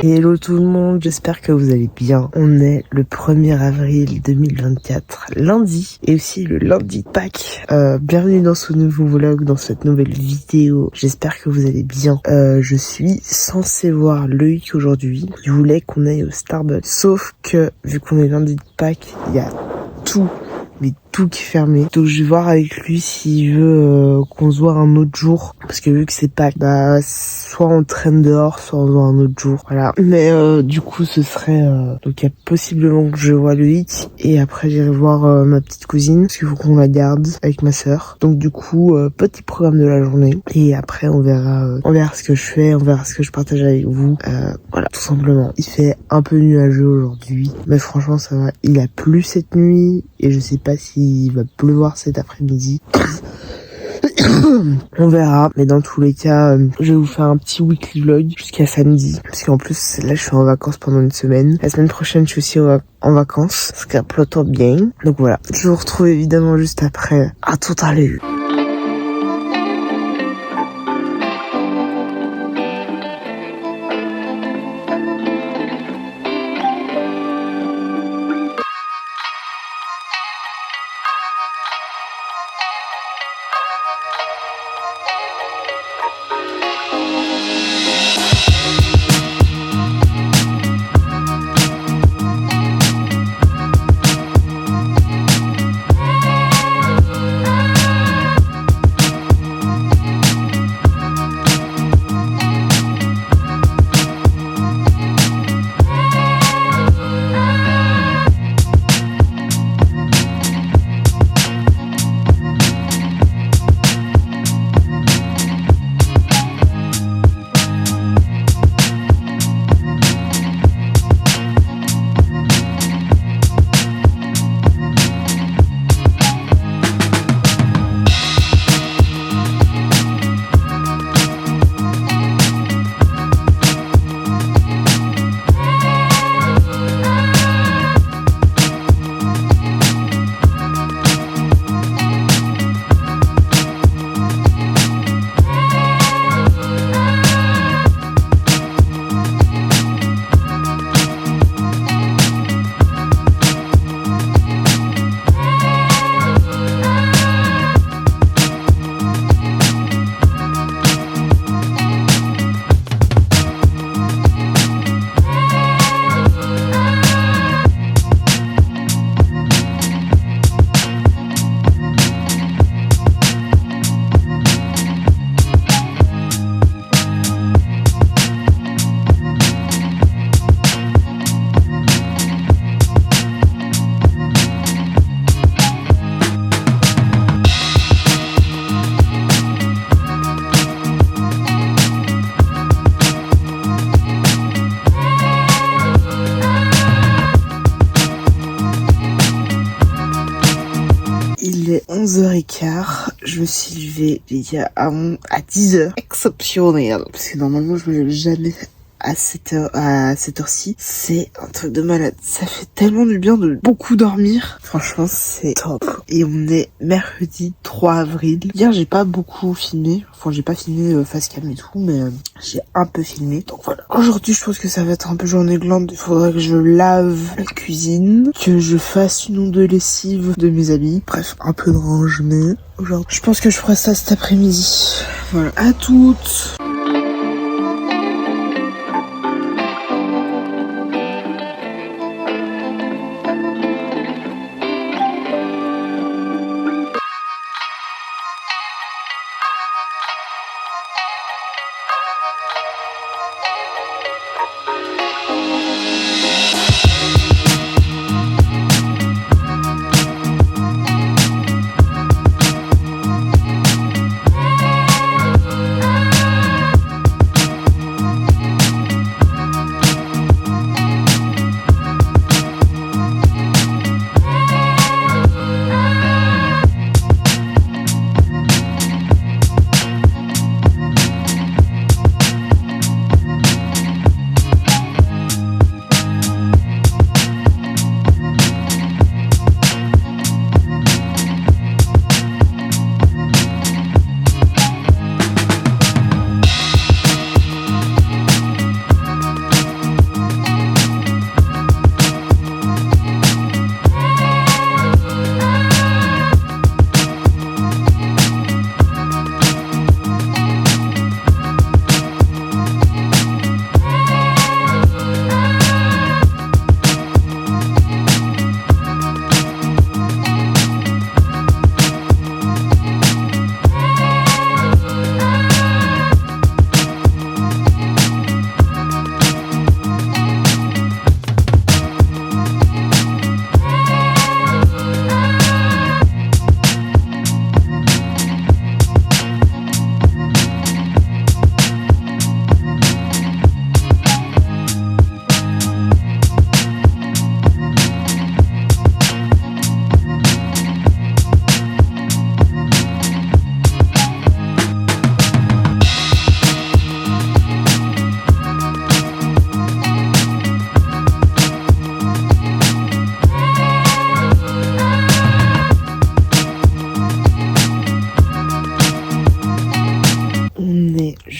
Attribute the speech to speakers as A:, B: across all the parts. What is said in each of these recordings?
A: Hello tout le monde, j'espère que vous allez bien. On est le 1er avril 2024, lundi, et aussi le lundi de Pâques. Bienvenue dans ce nouveau vlog, dans cette nouvelle vidéo. J'espère que vous allez bien. Je suis censée voir Loïc aujourd'hui. Il voulait qu'on aille au Starbucks. Sauf que, vu qu'on est lundi de Pâques, il y a tout qui est fermé. Donc je vais voir avec lui s'il veut qu'on se voit un autre jour. Parce que vu que c'est Pâques, soit on traîne dehors, soit on se voit un autre jour. Voilà. Mais du coup ce serait... donc il y a possiblement que je vois Loïc. Et après j'irai voir ma petite cousine. Parce qu'il faut qu'on la garde avec ma sœur. Donc du coup, petit programme de la journée. Et après on verra ce que je fais, on verra ce que je partage avec vous. Voilà, tout simplement. Il fait un peu nuageux aujourd'hui. Mais franchement ça va. Il a plu cette nuit. Et je sais pas s'il va pleuvoir cet après-midi. On verra, mais dans tous les cas, je vais vous faire un petit weekly vlog jusqu'à samedi. Parce qu'en plus, là, je suis en vacances pendant une semaine. La semaine prochaine, je suis aussi en vacances. Ce qui est plutôt bien. Donc voilà, je vous retrouve évidemment juste après. À tout à l'heure. Il est 11h15, je me suis levée il y a à 10h. Exceptionnel. Parce que normalement je me lève jamais à cette heure-ci. C'est un truc de malade. Ça fait tellement du bien de beaucoup dormir. Franchement, c'est top. Et on est mercredi 3 avril. Hier, j'ai pas beaucoup filmé. Enfin, j'ai pas filmé face cam et tout, mais j'ai un peu filmé. Donc voilà. Aujourd'hui, je pense que ça va être un peu journée glande. Il faudrait que je lave la cuisine, que je fasse une onde de lessive de mes habits. Bref, un peu de rangement. Aujourd'hui, je pense que je ferai ça cet après-midi. Voilà. À toutes.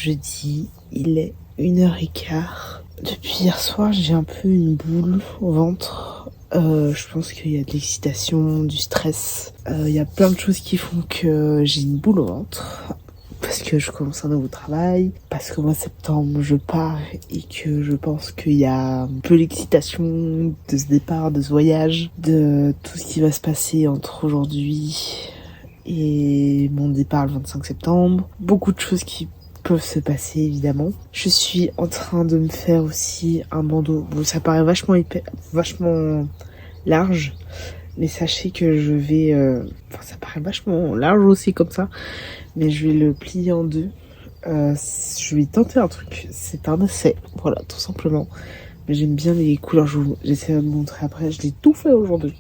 A: jeudi, il est 1h15. Depuis hier soir, j'ai un peu une boule au ventre. Je pense qu'il y a de l'excitation, du stress. Il y a plein de choses qui font que j'ai une boule au ventre. Parce que je commence un nouveau travail, parce qu'au mois de septembre je pars et que je pense qu'il y a un peu l'excitation de ce départ, de ce voyage, de tout ce qui va se passer entre aujourd'hui et mon départ le 25 septembre. Beaucoup de choses qui peuvent se passer évidemment. Je suis en train de me faire aussi un bandeau. Bon, ça paraît vachement large, mais sachez que je vais... ça paraît vachement large aussi comme ça, mais je vais le plier en deux. Je vais tenter un truc, c'est un essai, voilà, tout simplement. Mais j'aime bien les couleurs, j'essaie de vous montrer après, je l'ai tout fait aujourd'hui.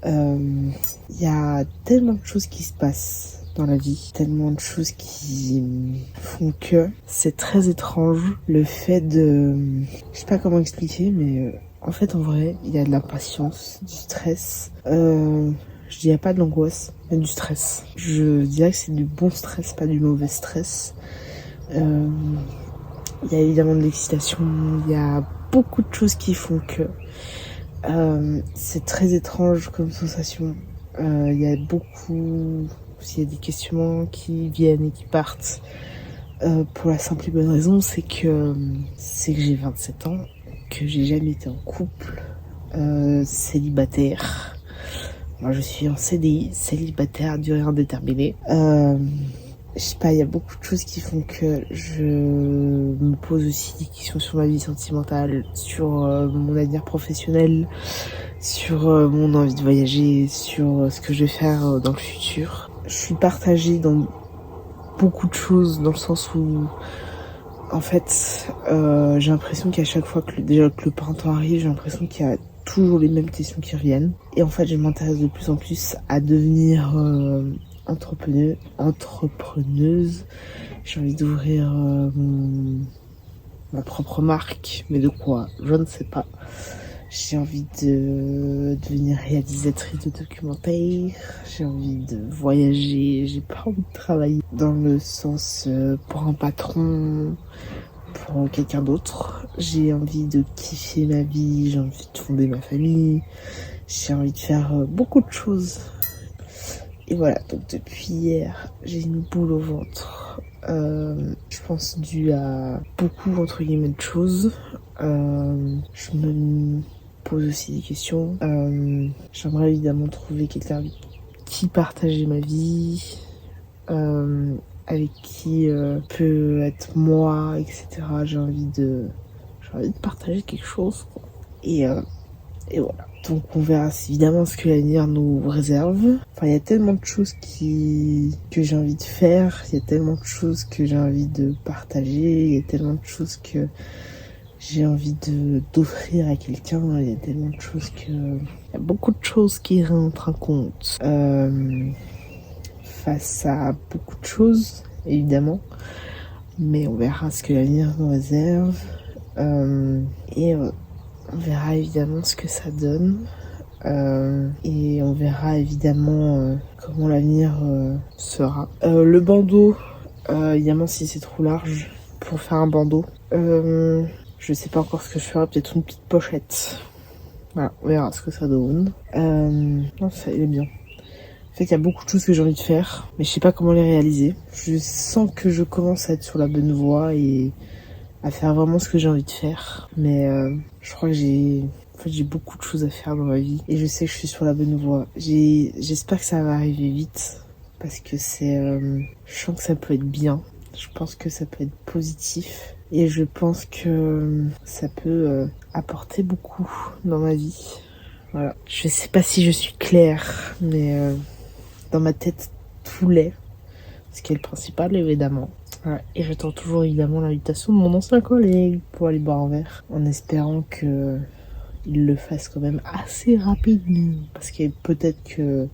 A: Il y a tellement de choses qui se passent dans la vie, tellement de choses qui font que c'est très étrange le fait de... Je sais pas comment expliquer, mais en fait, en vrai, il y a de l'impatience, du stress. Je dirais pas de l'angoisse, mais du stress. Je dirais que c'est du bon stress, pas du mauvais stress. Il y a évidemment de l'excitation, il y a beaucoup de choses qui font que c'est très étrange comme sensation. Il y a beaucoup... Il y a des questionnements qui viennent et qui partent. Pour la simple et bonne raison, c'est que j'ai 27 ans, que j'ai jamais été en couple, célibataire. Moi, je suis en CDI, célibataire, durée indéterminée. Je sais pas, il y a beaucoup de choses qui font que je me pose aussi des questions sur ma vie sentimentale, sur mon avenir professionnel, sur mon envie de voyager, sur ce que je vais faire dans le futur. Je suis partagée dans beaucoup de choses, dans le sens où, en fait, j'ai l'impression qu'à chaque fois que le printemps arrive, j'ai l'impression qu'il y a toujours les mêmes questions qui reviennent. Et en fait, je m'intéresse de plus en plus à devenir entrepreneuse. J'ai envie d'ouvrir ma propre marque, mais de quoi? Je ne sais pas. J'ai envie de devenir réalisatrice de documentaires. J'ai envie de voyager. J'ai pas envie de travailler dans le sens pour un patron, pour quelqu'un d'autre. J'ai envie de kiffer ma vie, j'ai envie de fonder ma famille, j'ai envie de faire beaucoup de choses. Et voilà, donc depuis hier, j'ai une boule au ventre. Je pense dû à beaucoup, entre guillemets, de choses. Je me pose aussi des questions. J'aimerais évidemment trouver quelqu'un qui partageait ma vie, avec qui peut être moi, etc. J'ai envie de partager quelque chose, quoi. Et voilà. Donc on verra évidemment ce que l'avenir nous réserve. Enfin, il y a tellement de choses que j'ai envie de faire, il y a tellement de choses que j'ai envie de partager, il y a tellement de choses que j'ai envie d'offrir à quelqu'un, il y a tellement de choses il y a beaucoup de choses qui rentrent en compte. Face à beaucoup de choses, évidemment, mais on verra ce que l'avenir nous réserve, et on verra évidemment ce que ça donne, et on verra évidemment comment l'avenir sera. Le bandeau, évidemment, si c'est trop large pour faire un bandeau, je sais pas encore ce que je ferai, peut-être une petite pochette. Voilà, on verra ce que ça donne. Non, ça il est bien. En fait, il y a beaucoup de choses que j'ai envie de faire, mais je sais pas comment les réaliser. Je sens que je commence à être sur la bonne voie et à faire vraiment ce que j'ai envie de faire. Mais je crois que j'ai beaucoup de choses à faire dans ma vie et je sais que je suis sur la bonne voie. J'espère que ça va arriver vite parce que je sens que ça peut être bien. Je pense que ça peut être positif et je pense que ça peut apporter beaucoup dans ma vie. Voilà. Je sais pas si je suis claire, mais dans ma tête, tout l'est. Ce qui est le principal, évidemment. Voilà. Et j'attends toujours, évidemment, l'invitation de mon ancien collègue pour aller boire un verre. En espérant qu'il le fasse quand même assez rapidement. Parce que peut-être que...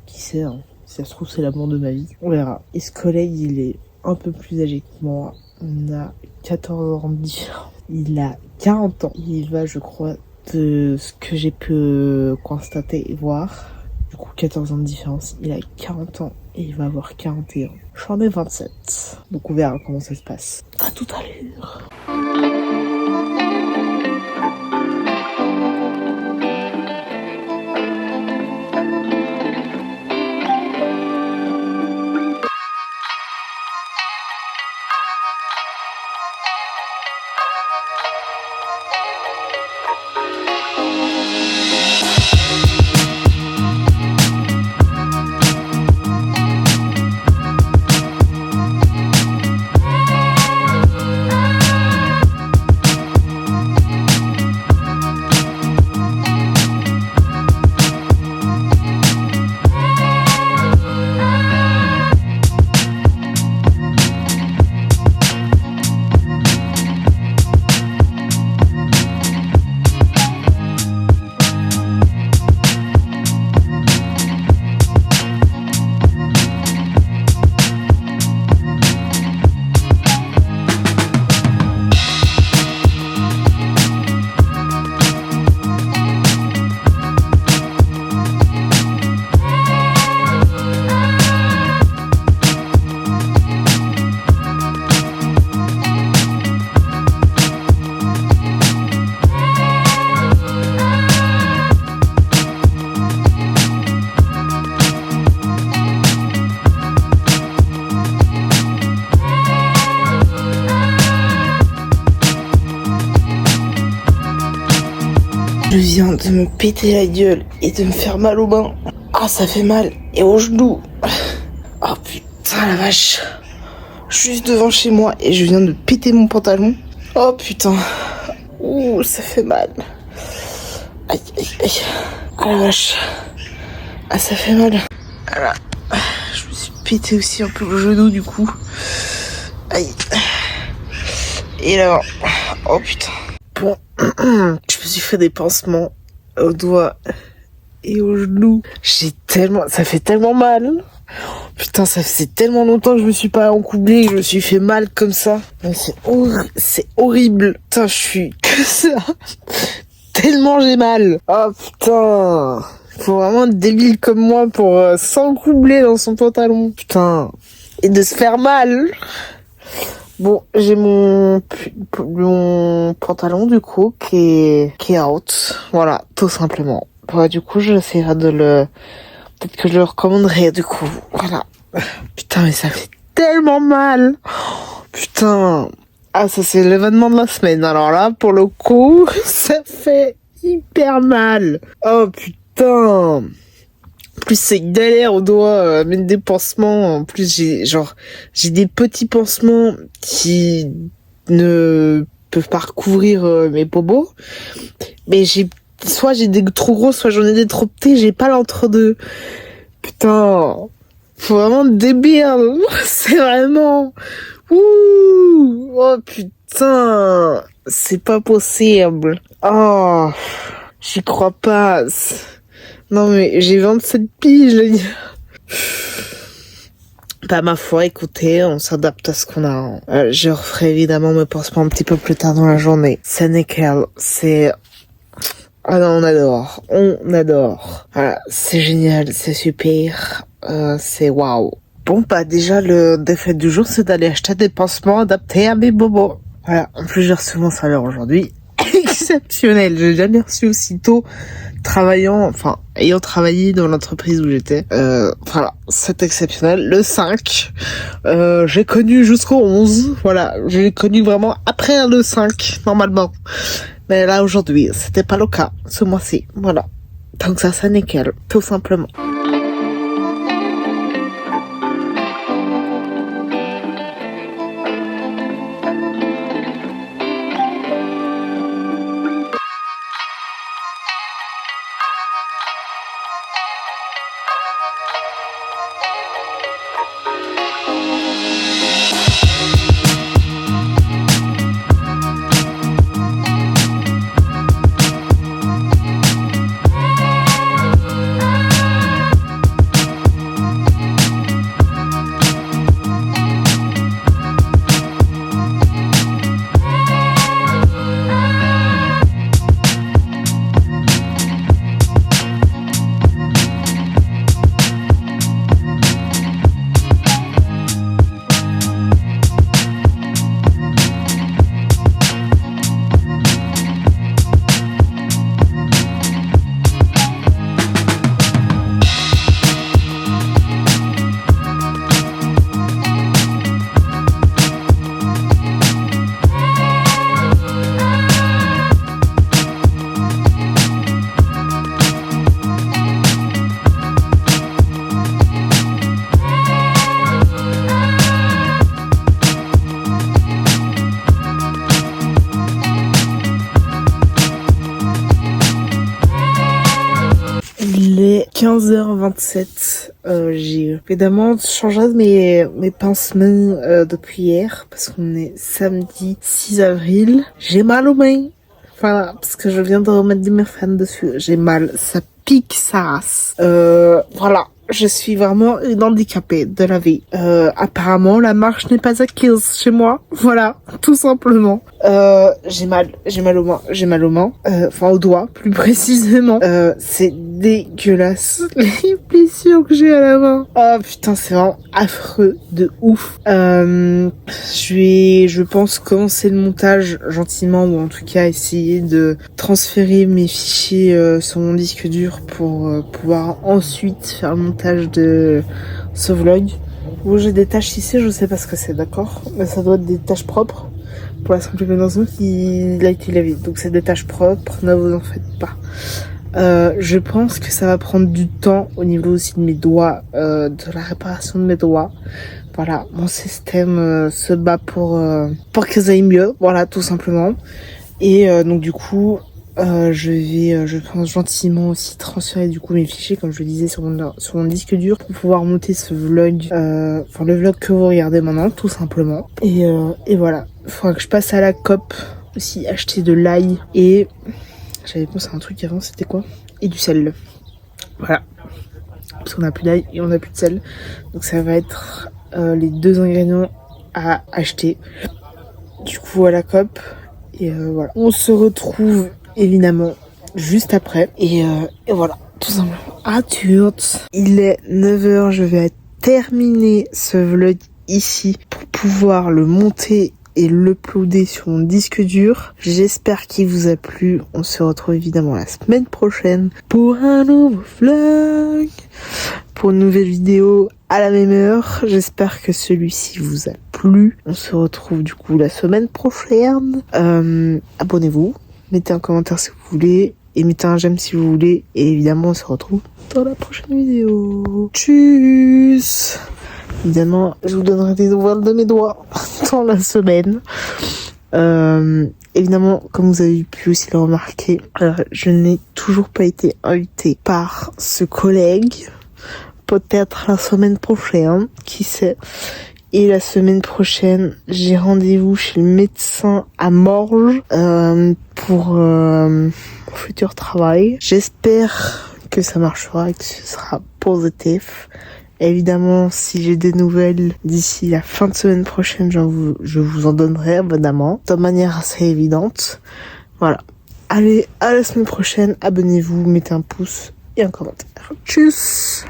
A: Qui sait, hein, si ça se trouve, c'est l'amour de ma vie. On verra. Et ce collègue, il est un peu plus âgé que moi. On a 14 ans de différence. Il a 40 ans. Il va, je crois, de ce que j'ai pu constater et voir... Du coup, 14 ans de différence. Il a 40 ans. et il va avoir 41. J'en ai 27. Donc on verra comment ça se passe. À tout à l'heure. Je viens de me péter la gueule et de me faire mal aux mains. Ah, ça fait mal. Et aux genoux. Oh putain la vache. Juste devant chez moi et je viens de péter mon pantalon. Oh putain. Ouh, ça fait mal. Aïe, aïe, aïe. Ah la vache. Ah, ça fait mal. Voilà. Je me suis pété aussi un peu le genou du coup. Aïe. Et là, oh putain. Bon, je me suis fait des pansements aux doigts et aux genoux. Ça fait tellement mal. Putain, ça faisait tellement longtemps que je me suis pas encoublée et que je me suis fait mal comme ça. C'est horrible. Putain, je suis que ça. Tellement j'ai mal. Oh putain. Faut vraiment être débile comme moi pour s'encoubler dans son pantalon. Putain. Et de se faire mal. Bon, j'ai mon pantalon du coup qui est out. Voilà, tout simplement. Bah, du coup, j'essaierai peut-être que je le recommanderai du coup. Voilà. Putain, mais ça fait tellement mal. Putain. Ah, ça c'est l'événement de la semaine. Alors là, pour le coup, ça fait hyper mal. Oh putain. En plus, c'est galère au doigt, mettre des pansements. En plus, j'ai des petits pansements qui ne peuvent pas recouvrir mes bobos. Mais soit j'ai des trop gros, soit j'en ai des trop petits, j'ai pas l'entre-deux. Putain. Faut vraiment débile. C'est vraiment, oh putain. C'est pas possible. Oh. J'y crois pas. Non mais j'ai 27 piges les gars. Bah ma foi, écoutez, on s'adapte à ce qu'on a. Je referai évidemment mes pansements un petit peu plus tard dans la journée. C'est nickel, c'est... Ah non, on adore. Voilà, c'est génial, c'est super, c'est waouh. Bon bah déjà le défi du jour c'est d'aller acheter des pansements adaptés à mes bobos. Voilà, en plus j'ai reçu mon salaire aujourd'hui. Exceptionnel, j'ai jamais reçu aussitôt ayant travaillé dans l'entreprise où j'étais. Voilà, c'est exceptionnel. Le 5, j'ai connu jusqu'au 11. Voilà, j'ai connu vraiment après le 5, normalement. Mais là, aujourd'hui, c'était pas le cas, ce mois-ci. Voilà. Donc ça, c'est nickel, tout simplement. 15h27. J'ai évidemment changé mes pansements depuis hier parce qu'on est samedi 6 avril. J'ai mal aux mains. Voilà, parce que je viens de remettre des Murphan dessus. J'ai mal, ça pique sa race. Voilà. Je suis vraiment une handicapée de la vie. Apparemment, la marche n'est pas acquise chez moi. Voilà, tout simplement. J'ai mal aux mains. Enfin, aux doigts, plus précisément. C'est dégueulasse. Les blessures que j'ai à la main. Oh putain, c'est vraiment affreux de ouf. Je pense commencer le montage gentiment, ou en tout cas essayer de transférer mes fichiers sur mon disque dur pour pouvoir ensuite faire le montage de ce vlog. Où j'ai des tâches ici, je sais pas ce que c'est, d'accord, mais ça doit être des tâches propres pour la simple et bonne raison qu'il a été lavé. Donc c'est des tâches propres, ne vous en faites pas. Je pense que ça va prendre du temps au niveau aussi de mes doigts, de la réparation de mes doigts. Voilà, mon système se bat pour que ça aille mieux, voilà, tout simplement. Et donc du coup, je pense gentiment aussi transférer du coup mes fichiers, comme je le disais, sur mon disque dur pour pouvoir monter ce vlog, enfin le vlog que vous regardez maintenant, tout simplement. Et voilà, il faudra que je passe à la COP aussi, acheter de l'ail, et j'avais pensé à un truc avant, c'était quoi? Et du sel. Voilà, parce qu'on a plus d'ail et on a plus de sel, donc ça va être les deux ingrédients à acheter du coup à la COP. Et voilà, on se retrouve évidemment juste après. Et voilà, tout simplement. À toutes. Il est 9h, je vais terminer ce vlog ici pour pouvoir le monter et l'uploader sur mon disque dur. J'espère qu'il vous a plu. On se retrouve évidemment la semaine prochaine pour un nouveau vlog, pour une nouvelle vidéo à la même heure. J'espère que celui-ci vous a plu. On se retrouve du coup la semaine prochaine. Abonnez-vous, mettez un commentaire si vous voulez, et mettez un j'aime si vous voulez. Et évidemment, on se retrouve dans la prochaine vidéo. Tchuss. Évidemment, je vous donnerai des nouvelles de mes doigts dans la semaine. Évidemment, comme vous avez pu aussi le remarquer, je n'ai toujours pas été invitée par ce collègue. Peut-être la semaine prochaine, qui sait. Et la semaine prochaine, j'ai rendez-vous chez le médecin à Morges pour mon futur travail. J'espère que ça marchera et que ce sera positif. Évidemment, si j'ai des nouvelles d'ici la fin de semaine prochaine, je vous en donnerai évidemment, de manière assez évidente. Voilà. Allez, à la semaine prochaine, abonnez-vous, mettez un pouce et un commentaire. Tchuss!